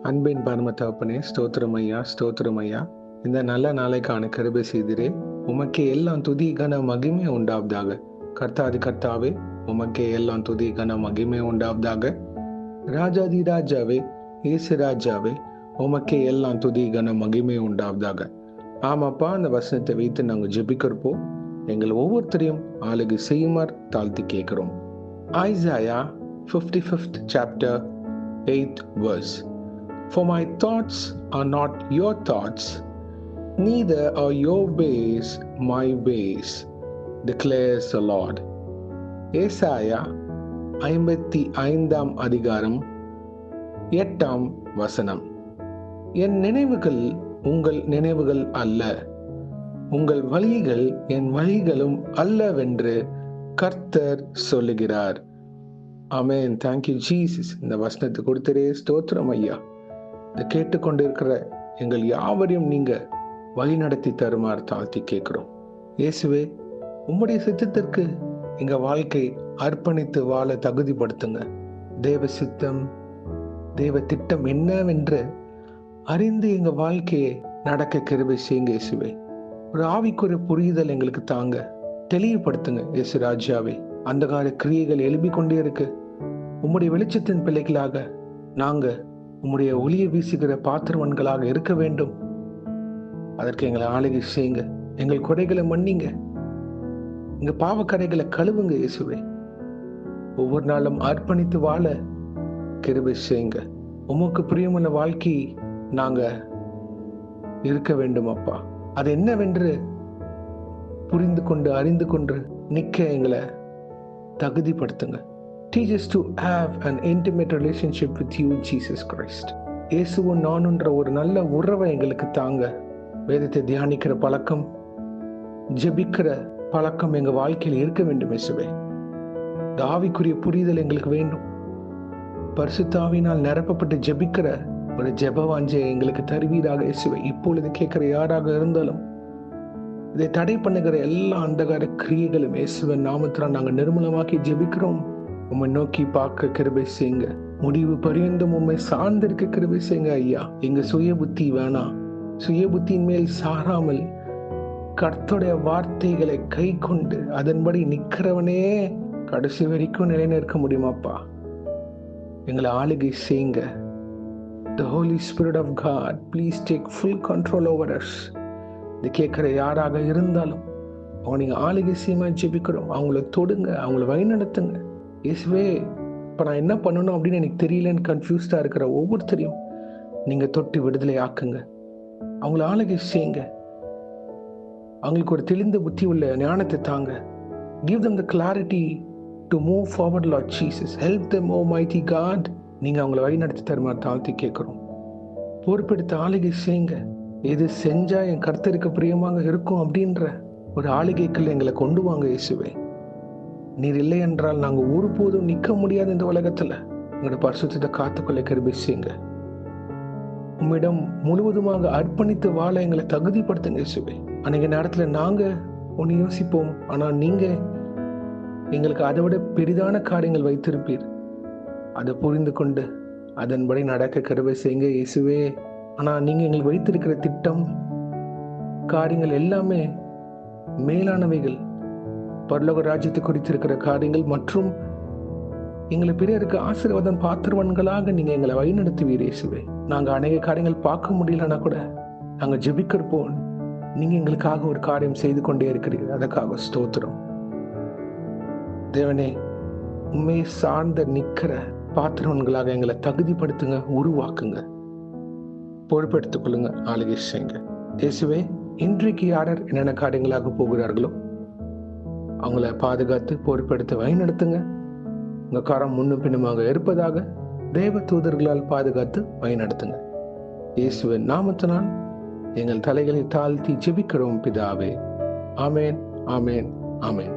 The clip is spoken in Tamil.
அன்பின் பரம தகப்பனே, ஸ்தோத்திரம் ஐயா, ஸ்தோத்திரம் ஐயா. இந்த நல்ல நாளைக்கான கிருபை செய்திரே. உமக்கே எல்லாம் துதி கன மகிமை உண்டாவதாக. கர்த்தாதி கர்த்தாவே, உமக்கே எல்லாம் துதி கன மகிமை உண்டாவதாக. ராஜாதி ராஜாவே, இயேசு ராஜாவே, உமக்கே எல்லாம் துதி கன மகிமை உண்டாவதாக. ஆமாப்பா, அந்த வசனத்தை வைத்து நாங்கள் ஜெபிக்கிறப்போ எங்கள் ஒவ்வொருத்தரையும் ஆளுகை செய்யுமாறு தாழ்த்தி கேட்கிறோம். Isaiah 55th chapter 8th verse. For my thoughts are not your thoughts, neither are your ways my ways, declares the Lord. ஏசாயா 55ஆம் அதிகாரம் 8ஆம் வசனம். என் நினைவுகள் உங்கள் நினைவுகள் அல்ல, உங்கள் வழிகள் என் வழிகளும் அல்லவென்று கர்த்தர் சொல்லுகிறார். ஆமென். Thank you Jesus. இந்த வசனத்தை கொடுத்தரே ஸ்தோத்திரம் ஐயா. இதை கேட்டுக்கொண்டிருக்கிற எங்கள் யாவரையும் நீங்க வழி நடத்தி தருமாறு தாழ்த்தி கேட்கிறோம். இயேசுவே, உம்முடைய சித்தத்திற்கு எங்க வாழ்க்கை அர்ப்பணித்து வாழ தகுதிப்படுத்துங்க. தேவ சித்தம், தேவ திட்டம் என்னவென்று அறிந்து எங்க வாழ்க்கையை நடக்க கிருபை செய்யுங்க இயேசுவே. ஒரு ஆவிக்குரிய புரிதல் எங்களுக்கு தாங்க, தெளிவுபடுத்துங்க இயேசு ராஜாவே. அந்தகார கிரியைகள் எழுப்பி கொண்டே இருக்கு. உம்முடைய வெளிச்சத்தின் பிள்ளைகளாக நாங்க உம்முடைய ஒளியை வீசுகிற பாத்திரவன்களாக இருக்க வேண்டும். அதற்கு எங்களை ஆளுகை செய்யுங்க. எங்கள் குறைகளை மன்னிங்க, எங்க பாவக்கரைகளை கழுவுங்க இயேசுவே. ஒவ்வொரு நாளும் அர்ப்பணித்து வாழ கிருபை செய்யுங்க. உமக்கு பிரியமுள்ள வாழ்க்கை நாங்க இருக்க வேண்டும் அப்பா. அது என்னவென்று புரிந்து கொண்டு அறிந்து கொண்டு நிற்க எங்களை தகுதிப்படுத்துங்க. Teach us to have an intimate relationship with you, Jesus Christ. இயேசுவும் நானுன்ற ஒரு நல்ல உறவை எங்களுக்கு தாங்க. வேதத்தை தியானிக்கிற பழக்கம், ஜெபிக்கிற பழக்கம் எங்க வாழ்க்கையில் இருக்க வேண்டும் இயேசுவே. இந்த ஆவிக்குரிய புரிதல் எங்களுக்கு வேண்டும். பரிசுத்த ஆவியினால் நிரப்பப்பட்டு ஜெபிக்கிற ஒரு ஜெப வாஞ்சை எங்களுக்கு தருவீராக இயேசுவே. இப்பொழுது கேட்கிற யாராக இருந்தாலும் இதை தடை பண்ணுகிற எல்லா அந்தகார கிரியைகளும் இயேசுவின் நாமத்தினால் நாங்கள் நிர்மூலமாக்கி ஜெபிக்கிறோம். உம்மை நோக்கி பார்க்க கிருபை செய்யுங்க. முடிவு பரியந்தம் உம்மை சார்ந்திருக்க கிருபை செய்யுங்க ஐயா. எங்க சுய புத்தி வேணாம். சுய புத்தியின் மேல் சாராமல் கர்த்தருடைய வார்த்தைகளை கை கொண்டு அதன்படி நிற்கிறவனே கடைசி வரைக்கும் நிலைநிற்க முடியுமாப்பா. எங்களை ஆளுகை செய்யுங்க. The Holy Spirit of God, please take full control over us. இது கேட்கிற யாராக இருந்தாலும் அவங்க நீங்க ஆளுகை செய்யுமா ஜெபிக்கிறோம். அவங்கள தொடுங்க, அவங்கள வழிநடத்துங்க இயேசுவே. இப்ப நான் என்ன பண்ணணும் அப்படின்னு எனக்கு தெரியலன்னு கன்ஃபியூஸ்டா இருக்கிற ஒவ்வொருத்தரையும் நீங்க தொட்டு விடுதலை ஆக்குங்க. அவங்கள ஆளுகை செய்யுங்க. அவங்களுக்கு ஒரு தெளிந்த புத்தி உள்ள ஞானத்தை தாங்க. Give them the clarity to move forward, Lord Jesus. Help them, Almighty God. நீங்க அவங்கள வழி நடத்தி தருமாறு தாழ்த்தி கேட்கிறோம். பொறுப்பெடுத்து ஆளுகை செய்யுங்க. எது செஞ்சா என் கர்த்தருக்கு பிரியமாக இருக்கும் அப்படின்ற ஒரு ஆளுகைக்குள்ள எங்களை கொண்டு வாங்க இயேசுவே. நீர் இல்லை என்றால் நாங்க ஒருபோதும் நிற்க முடியாது இந்த உலகத்துல. எங்களோட பரிசுத்தத்தை காத்துக்கொள்ள கிருபை செய்யுங்க. உம்மிடம் முழுவதுமாக அர்ப்பணித்து வாழ எங்களை தகுதிப்படுத்துங்க இயேசுவே. அன்னைக்கு நேரத்துல நாங்க ஒன்னு யோசிப்போம், ஆனா நீங்க எங்களுக்கு அதை விட பெரிதான காரியங்கள் வைத்திருப்பீர். அதை புரிந்து கொண்டு அதன்படி நடக்க கிருபை செய்யுங்க இயேசுவே. ஆனா நீங்க எங்களுக்கு வைத்திருக்கிற திட்டம், காரியங்கள் எல்லாமே மேலானவைகள். பரலோக ராஜ்யத்தை குறித்திருக்கிற காரியங்கள் மற்றும் எங்களை பிறருக்கு ஆசீர்வாதம் பாத்திரவன்களாக நீங்க எங்களை வழிநடத்துவீர் இயேசுவே. நாங்க அநேக காரியங்கள் பார்க்க முடியலன்னா கூட நாங்க ஜெபிக்கிறப்போம், நீங்க எங்களுக்காக ஒரு காரியம் செய்து கொண்டே இருக்கிறீர்கள். அதற்காக ஸ்தோத்திரம். தேவனே, உண்மையை சார்ந்த நிக்கிற பாத்திரவன்களாக எங்களை தகுதிப்படுத்துங்க, உருவாக்குங்க, பொறுப்பெடுத்துக் கொள்ளுங்க, ஆளுகை செய்யுங்க இயேசுவே. இன்றைக்கு யார் என்னென்ன காரியங்களாக போகிறார்களோ அவங்கள பாதுகாத்து பொறுப்பெடுத்து வழிநடத்துங்க. உங்க காரம் முன்னும் பின்னுமாக இருப்பதாக தேவ தூதர்களால் பாதுகாத்து வழிநடத்துங்க. இயேசுவின் நாமத்தினால் எங்கள் தலைகளை தாழ்த்தி ஜெபிக்கிறோம் பிதாவே. ஆமேன், ஆமேன், ஆமேன்.